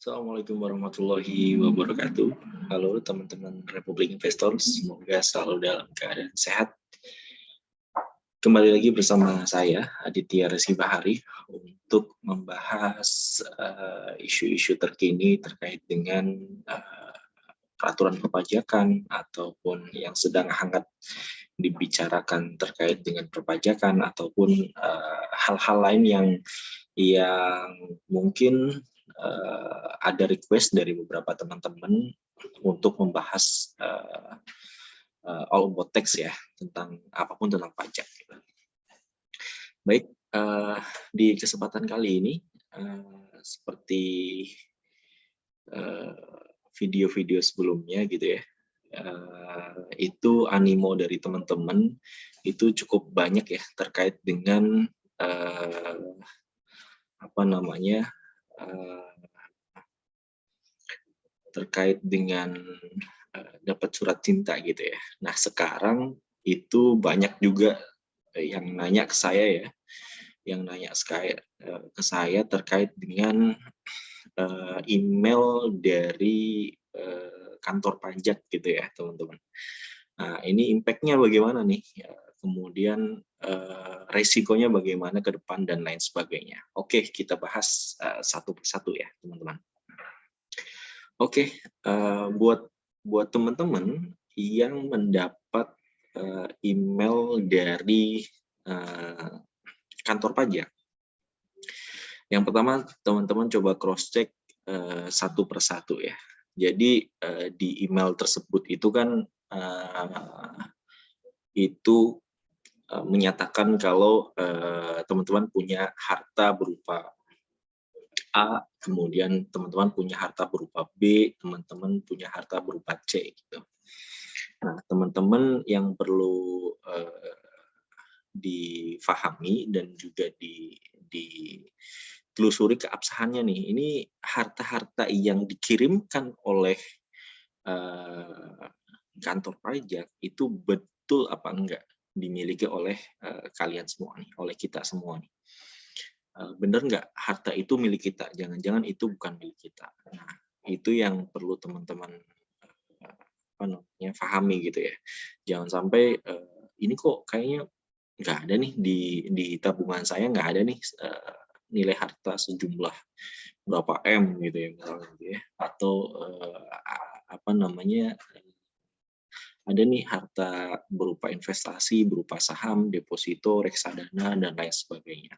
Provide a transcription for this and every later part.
Assalamualaikum warahmatullahi wabarakatuh. Halo teman-teman Republik Investor, semoga selalu dalam keadaan sehat. Kembali lagi bersama saya, Aditya Reski Bahari, untuk membahas isu-isu terkini terkait dengan peraturan perpajakan ataupun yang sedang hangat dibicarakan terkait dengan perpajakan ataupun hal-hal lain yang mungkin ada request dari beberapa teman-teman untuk membahas all about tax ya, tentang apapun tentang pajak. Gitu. Baik, di kesempatan kali ini seperti video-video sebelumnya gitu ya, itu animo dari teman-teman itu cukup banyak ya terkait dengan terkait dengan dapat surat cinta gitu ya. Nah sekarang itu banyak juga yang nanya ke saya ya, ke saya terkait dengan email dari kantor pajak gitu ya teman-teman. Nah ini impact-nya bagaimana nih? Kemudian resikonya bagaimana ke depan dan lain sebagainya. Oke, kita bahas satu persatu ya teman-teman. Oke, buat teman-teman yang mendapat email dari kantor pajak, yang pertama teman-teman coba cross check satu persatu ya. Jadi di email tersebut itu kan itu menyatakan kalau teman-teman punya harta berupa A, kemudian teman-teman punya harta berupa B, teman-teman punya harta berupa C gitu. Nah, teman-teman yang perlu difahami dan juga ditelusuri keabsahannya nih. Ini harta-harta yang dikirimkan oleh kantor pajak itu betul apa enggak dimiliki oleh kalian semua nih, oleh kita semua nih. Bener nggak harta itu milik kita? Jangan-jangan itu bukan milik kita. Nah, itu yang perlu teman-teman pahami gitu ya. Jangan sampai ini kok kayaknya nggak ada nih di tabungan saya, nggak ada nih nilai harta sejumlah berapa M gitu ya misalnya gitu ya, atau ada nih harta berupa investasi, berupa saham, deposito, reksadana dan lain sebagainya.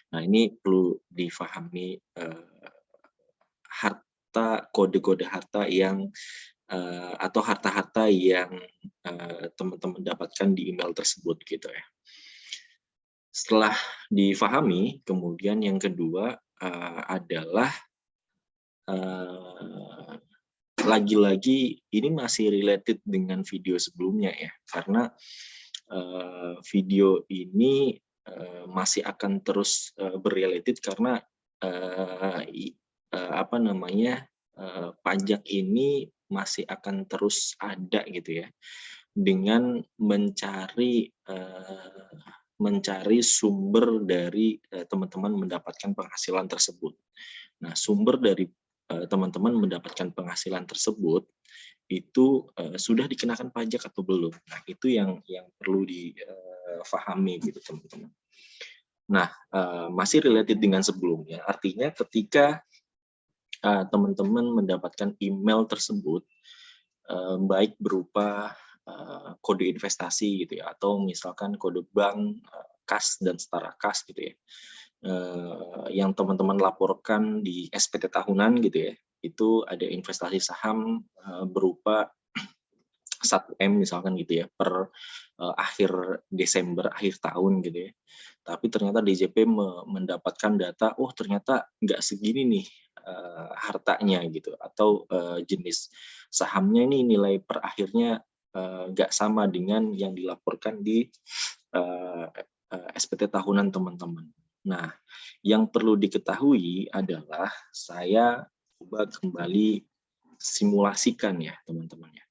Nah, ini perlu difahami harta, kode-kode harta yang atau harta-harta yang teman-teman dapatkan di email tersebut gitu ya. Setelah difahami, kemudian yang kedua adalah lagi-lagi ini masih related dengan video sebelumnya ya, karena video ini masih akan terus berrelated karena pajak ini masih akan terus ada gitu ya, dengan mencari sumber dari teman-teman mendapatkan penghasilan tersebut. Nah, sumber dari teman-teman mendapatkan penghasilan tersebut itu sudah dikenakan pajak atau belum. Nah, itu yang perlu difahami gitu teman-teman. Nah, masih related dengan sebelumnya. Artinya ketika teman-teman mendapatkan email tersebut, baik berupa kode investasi gitu ya, atau misalkan kode bank, kas dan setara kas gitu ya, yang teman-teman laporkan di SPT tahunan gitu ya, itu ada investasi saham berupa 1M misalkan gitu ya per akhir Desember, akhir tahun gitu ya. Tapi ternyata DJP mendapatkan data, oh ternyata nggak segini nih hartanya gitu, atau jenis sahamnya ini nilai per akhirnya nggak sama dengan yang dilaporkan di SPT tahunan teman-teman. Nah, yang perlu diketahui adalah saya coba kembali simulasikan ya teman-teman ya.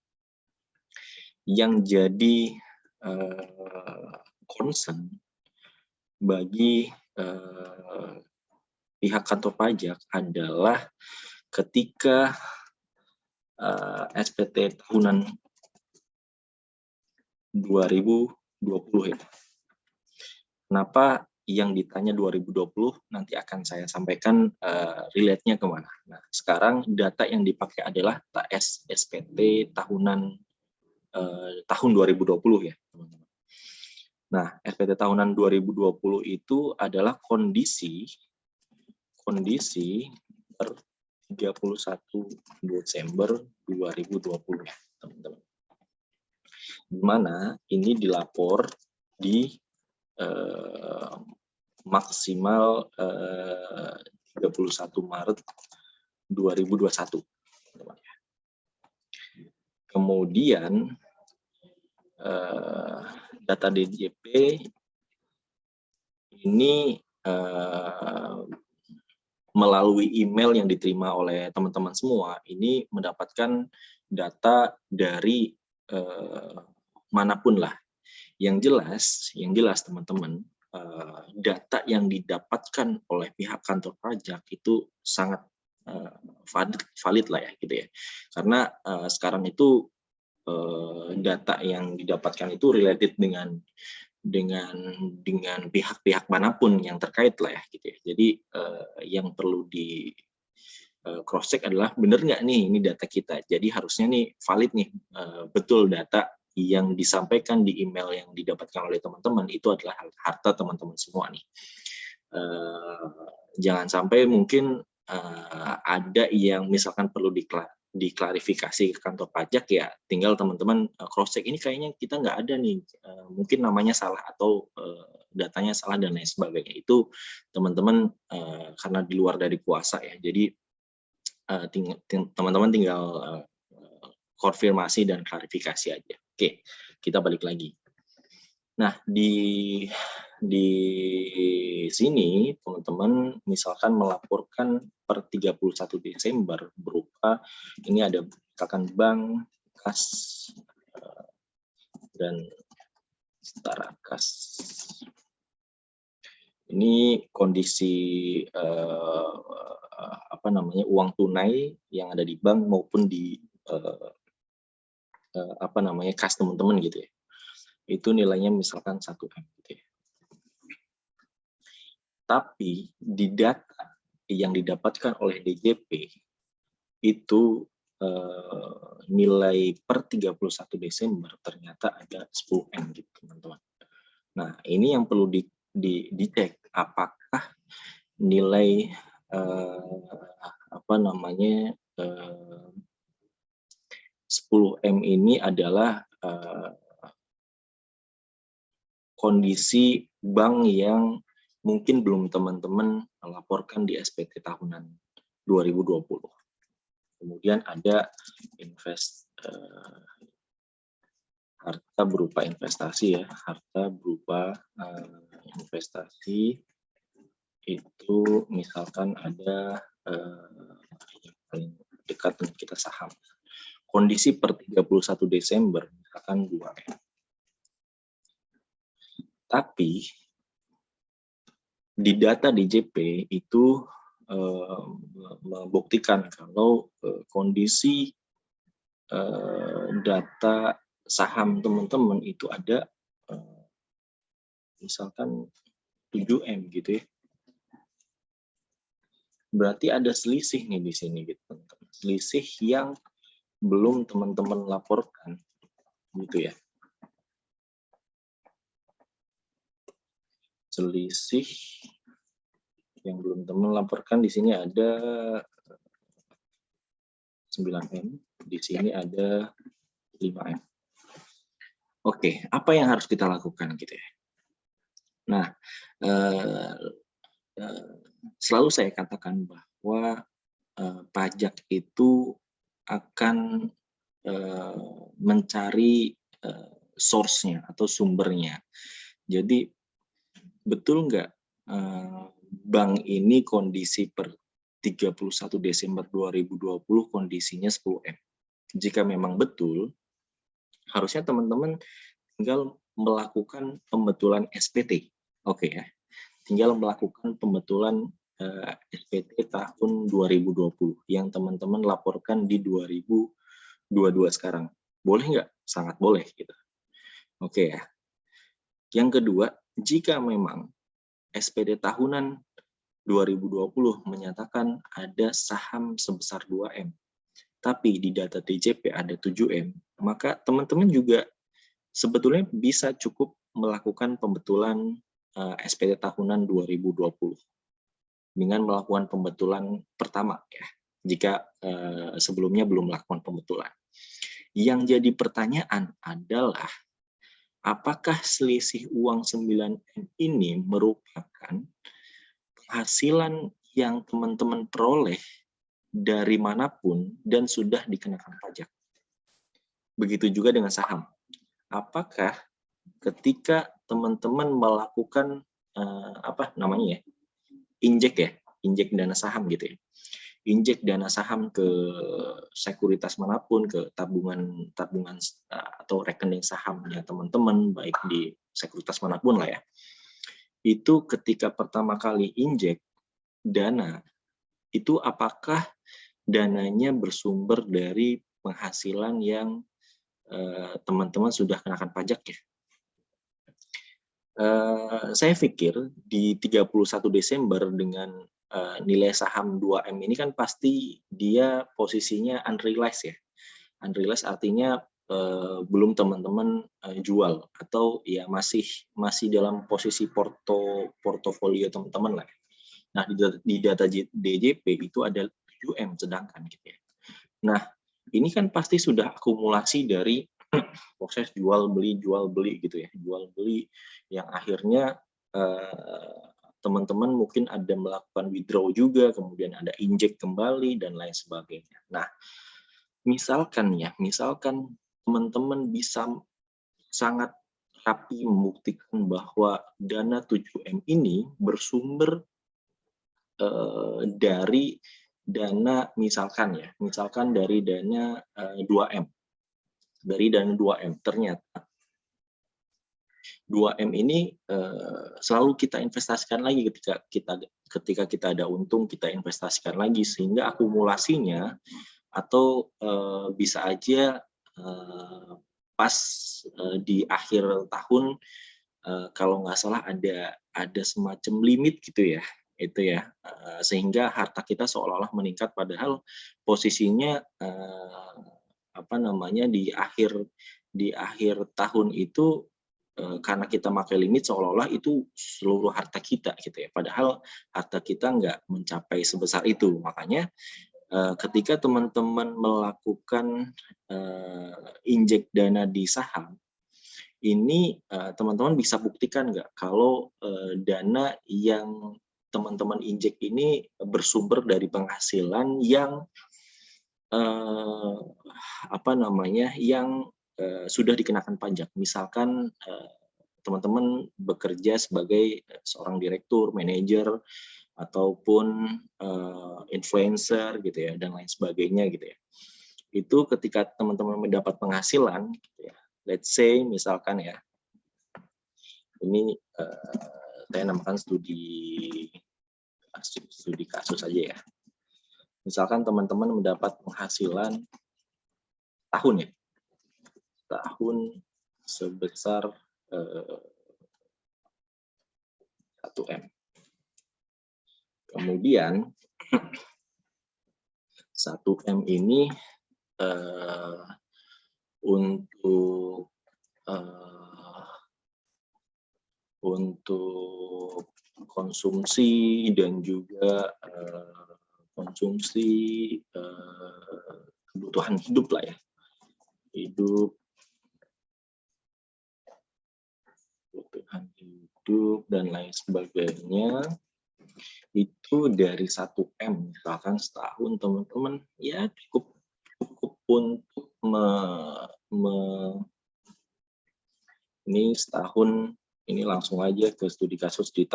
Yang jadi concern bagi pihak kantor pajak adalah ketika SPT tahunan 2020 ya. Kenapa yang ditanya 2020 nanti akan saya sampaikan relate-nya kemana. Nah, sekarang data yang dipakai adalah SPT tahunan tahun 2020 ya, teman-teman. Nah, SPT tahunan 2020 itu adalah kondisi per 31 Desember 2020 ya, teman-teman. Di mana ini dilapor di maksimal 31 Maret 2021. Kemudian data DJP ini melalui email yang diterima oleh teman-teman semua, ini mendapatkan data dari manapun lah. Yang jelas teman-teman, data yang didapatkan oleh pihak kantor pajak itu sangat valid lah ya gitu ya. Karena sekarang itu data yang didapatkan itu related dengan pihak-pihak manapun yang terkait lah ya gitu ya. Jadi yang perlu di cross check adalah benar nggak nih ini data kita. Jadi harusnya nih valid nih, betul data yang disampaikan di email yang didapatkan oleh teman-teman itu adalah harta teman-teman semua nih. Jangan sampai mungkin ada yang misalkan perlu diklarifikasi ke kantor pajak, ya tinggal teman-teman cross check, ini kayaknya kita nggak ada nih, mungkin namanya salah atau datanya salah dan lain sebagainya. Itu teman-teman karena di luar dari kuasa ya, jadi teman-teman tinggal konfirmasi dan klarifikasi aja. Oke, kita balik lagi. Nah, di sini teman-teman misalkan melaporkan per 31 Desember berupa ini ada misalkan bank, kas, dan setara kas. Ini kondisi uang tunai yang ada di bank maupun di kas teman-teman gitu ya. Itu nilainya misalkan 1M gitu ya. Tapi di data yang didapatkan oleh DJP itu nilai per 31 Desember ternyata ada 10M gitu teman-teman. Nah, ini yang perlu dicek apakah nilai 10M ini adalah kondisi bank yang mungkin belum teman-teman laporkan di SPT tahunan 2020. Kemudian ada harta berupa investasi ya, harta berupa investasi itu misalkan ada yang paling dekat dengan kita saham. Kondisi per 31 Desember misalkan 2M. Tapi di data DJP itu membuktikan kalau kondisi data saham teman-teman itu ada misalkan 7M gitu ya. Berarti ada selisih nih di sini gitu teman-teman. Selisih yang belum teman-teman laporkan gitu ya. Selisih yang belum teman laporkan di sini ada 9M, di sini ada 5M. Oke, apa yang harus kita lakukan gitu ya? Nah, selalu saya katakan bahwa pajak itu akan mencari source-nya atau sumbernya. Jadi betul nggak bank ini kondisi per 31 Desember 2020 kondisinya 10M? Jika memang betul, harusnya teman-teman tinggal melakukan pembetulan SPT. Oke ya. Tinggal melakukan pembetulan SPT tahun 2020 yang teman-teman laporkan di 2022 sekarang. Boleh nggak? Sangat boleh gitu. Oke ya. Yang kedua, jika memang SPT tahunan 2020 menyatakan ada saham sebesar 2M, tapi di data DJP ada 7M, maka teman-teman juga sebetulnya bisa cukup melakukan pembetulan SPT tahunan 2020 dengan melakukan pembetulan pertama ya, jika sebelumnya belum melakukan pembetulan. Yang jadi pertanyaan adalah apakah selisih uang 9M ini merupakan penghasilan yang teman-teman peroleh dari manapun dan sudah dikenakan pajak. Begitu juga dengan saham. Apakah ketika teman-teman melakukan injek dana saham gitu ya, injek dana saham ke sekuritas manapun, ke tabungan atau rekening sahamnya teman-teman, baik di sekuritas manapun lah ya, itu ketika pertama kali injek dana, itu apakah dananya bersumber dari penghasilan yang teman-teman sudah kenakan pajak ya? Saya pikir di 31 Desember dengan nilai saham 2M ini kan pasti dia posisinya unrealized ya. Unrealized artinya belum teman-teman jual atau ya masih dalam posisi portofolio teman-teman lah. Nah, di data DJP itu ada 7M sedangkan gitu ya. Nah, ini kan pasti sudah akumulasi dari proses jual beli gitu ya, jual beli yang akhirnya teman-teman mungkin ada melakukan withdraw juga, kemudian ada injek kembali dan lain sebagainya. Nah, misalkan teman-teman bisa sangat rapi membuktikan bahwa dana 7M ini bersumber dari dana misalkan dari dana 2M. Dari dana 2M. Ternyata 2M ini selalu kita investasikan lagi ketika kita ada untung, kita investasikan lagi sehingga akumulasinya atau bisa aja pas di akhir tahun kalau nggak salah ada semacam limit gitu ya, itu ya, sehingga harta kita seolah-olah meningkat padahal posisinya di akhir tahun itu karena kita pakai limit seolah-olah itu seluruh harta kita gitu ya, padahal harta kita nggak mencapai sebesar itu. Makanya ketika teman-teman melakukan injek dana di saham, ini teman-teman bisa buktikan nggak kalau dana yang teman-teman injek ini bersumber dari penghasilan yang sudah dikenakan pajak. Misalkan teman-teman bekerja sebagai seorang direktur, manajer, ataupun influencer gitu ya, dan lain sebagainya gitu ya. Itu ketika teman-teman mendapat penghasilan gitu ya, let's say misalkan ya, ini saya namakan studi kasus aja ya. Misalkan teman-teman mendapat penghasilan tahun sebesar 1M. Kemudian 1M ini untuk konsumsi dan juga konsumsi kebutuhan hidup lah ya, kebutuhan hidup dan lain sebagainya, itu dari 1M misalkan setahun teman-teman ya cukup untuk ini setahun, ini langsung aja ke studi kasus di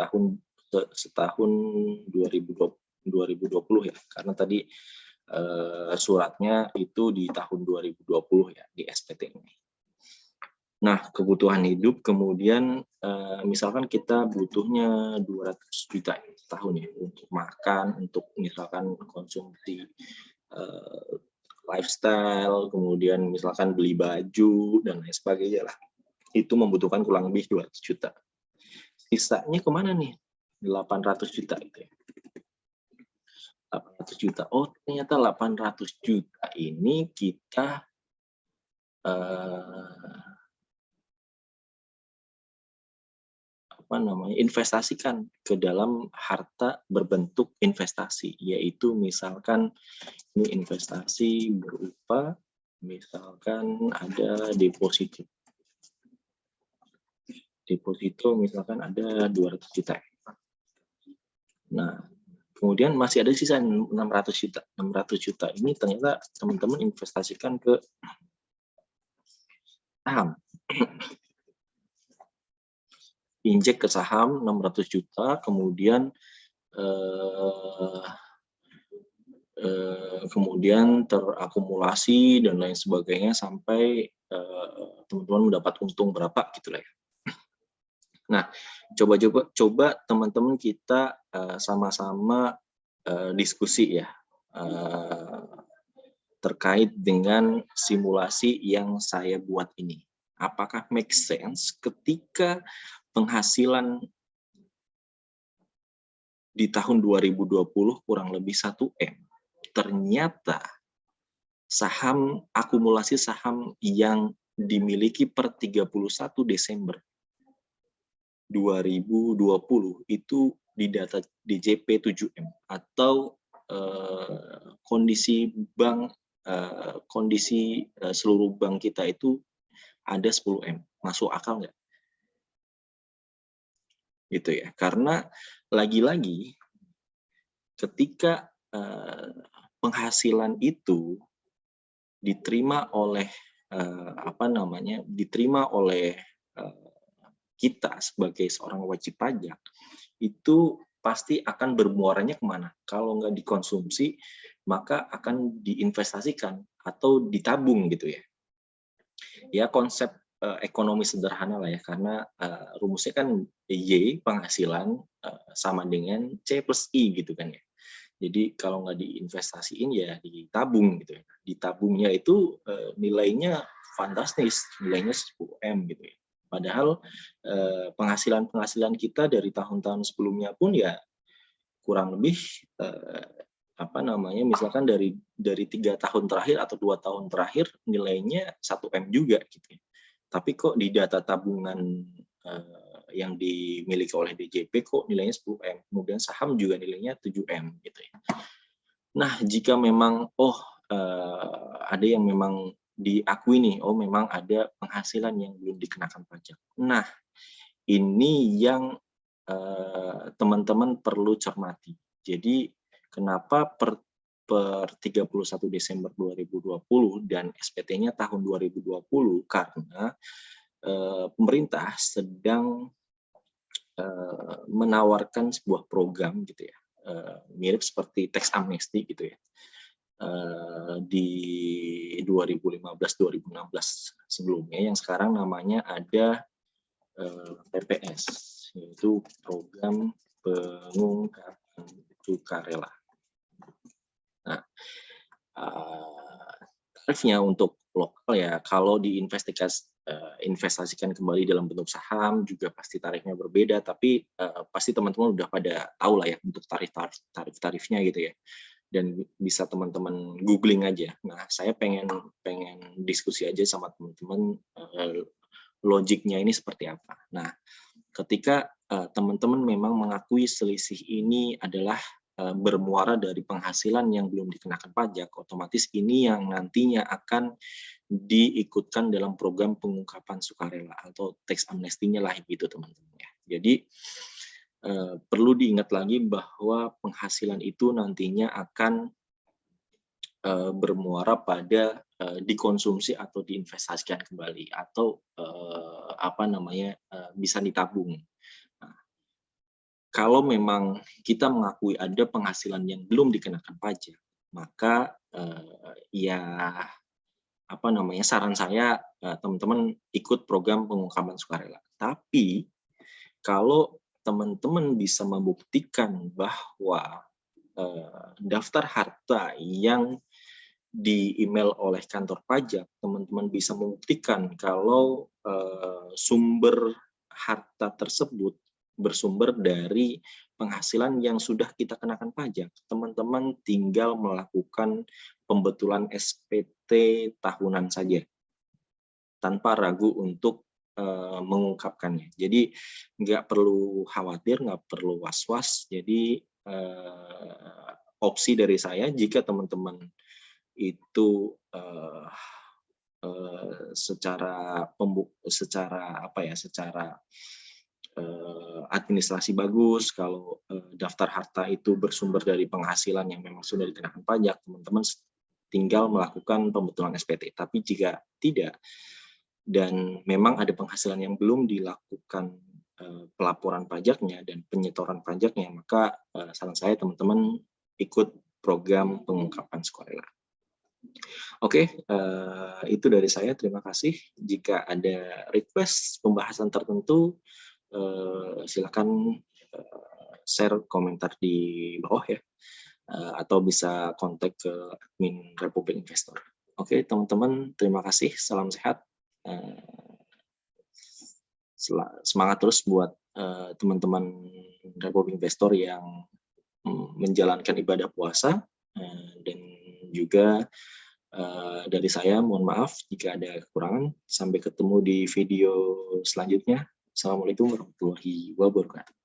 setahun 2020 ya, karena tadi suratnya itu di tahun 2020 ya di SPT ini. Nah, kebutuhan hidup kemudian misalkan kita butuhnya 200 juta setahun ya, untuk makan, untuk misalkan konsumsi lifestyle, kemudian misalkan beli baju dan lain sebagainya lah. Itu membutuhkan kurang lebih 200 juta. Sisanya kemana nih? 800 juta itu ya. 800 juta. Oh, ternyata 800 juta ini kita investasikan ke dalam harta berbentuk investasi, yaitu misalkan ini investasi berupa misalkan ada deposito. Deposito misalkan ada 200 juta. Nah, kemudian masih ada sisa 600 juta. 600 juta ini ternyata teman-teman investasikan ke saham. Injek ke saham 600 juta, kemudian kemudian terakumulasi dan lain sebagainya sampai teman-teman mendapat untung berapa gitu lah ya. Nah, coba teman-teman kita sama-sama diskusi ya terkait dengan simulasi yang saya buat ini. Apakah make sense ketika penghasilan di tahun 2020 kurang lebih 1M, ternyata saham akumulasi saham yang dimiliki per 31 Desember 2020 itu di data DJP 7M atau kondisi bank seluruh bank kita itu ada 10M. Masuk akal nggak? Gitu ya. Karena lagi-lagi ketika penghasilan itu diterima oleh kita sebagai seorang wajib pajak, itu pasti akan bermuaranya kemana? Kalau nggak dikonsumsi, maka akan diinvestasikan atau ditabung gitu ya. Ya konsep ekonomi sederhana lah ya, karena rumusnya kan Y penghasilan sama dengan C plus I gitu kan ya. Jadi kalau nggak diinvestasiin ya ditabung gitu ya. Ditabungnya itu nilainya fantastis, nilainya 10M gitu ya. Padahal penghasilan kita dari tahun-tahun sebelumnya pun ya kurang lebih misalkan dari 3 tahun terakhir atau 2 tahun terakhir nilainya 1M juga gitu ya. Tapi kok di data tabungan yang dimiliki oleh DJP kok nilainya 10M, kemudian saham juga nilainya 7M gitu ya. Nah, jika memang ada yang memang diakui nih, memang ada penghasilan yang belum dikenakan pajak. Nah, ini yang teman-teman perlu cermati. Jadi, kenapa per 31 Desember 2020 dan SPT-nya tahun 2020? Karena pemerintah sedang menawarkan sebuah program gitu ya, mirip seperti tax amnesty gitu ya, di 2015-2016 sebelumnya, yang sekarang namanya ada PPS, yaitu program pengungkapan sukarela. Nah, tarifnya untuk lokal ya, kalau diinvestasikan kembali dalam bentuk saham juga pasti tarifnya berbeda, tapi pasti teman-teman udah pada tahu lah ya untuk tarifnya gitu ya, dan bisa teman-teman googling aja. Nah, saya pengen diskusi aja sama teman-teman logiknya ini seperti apa. Nah, ketika teman-teman memang mengakui selisih ini adalah bermuara dari penghasilan yang belum dikenakan pajak, otomatis ini yang nantinya akan diikutkan dalam program pengungkapan sukarela atau tax amnestinya lah gitu teman-teman ya. Jadi perlu diingat lagi bahwa penghasilan itu nantinya akan bermuara pada dikonsumsi atau diinvestasikan kembali atau bisa ditabung. Nah, kalau memang kita mengakui ada penghasilan yang belum dikenakan pajak, maka saran saya teman-teman ikut program pengungkapan sukarela. Tapi kalau teman-teman bisa membuktikan bahwa daftar harta yang di-email oleh kantor pajak, teman-teman bisa membuktikan kalau sumber harta tersebut bersumber dari penghasilan yang sudah kita kenakan pajak. Teman-teman tinggal melakukan pembetulan SPT tahunan saja, tanpa ragu untuk mengungkapkannya. Jadi nggak perlu khawatir, nggak perlu was-was. Jadi opsi dari saya, jika teman-teman itu secara administrasi bagus, kalau daftar harta itu bersumber dari penghasilan yang memang sudah dikenakan pajak, teman-teman tinggal melakukan pembetulan SPT. Tapi jika tidak, dan memang ada penghasilan yang belum dilakukan pelaporan pajaknya dan penyetoran pajaknya, maka saran saya teman-teman ikut program pengungkapan sukarela. Oke, itu dari saya. Terima kasih. Jika ada request pembahasan tertentu, silakan share komentar di bawah ya, atau bisa kontak ke admin Republik Investor. Oke, teman-teman, terima kasih. Salam sehat. Semangat terus buat teman-teman Republik Investor yang menjalankan ibadah puasa, dan juga dari saya mohon maaf jika ada kekurangan. Sampai ketemu di video selanjutnya. Assalamualaikum warahmatullahi wabarakatuh.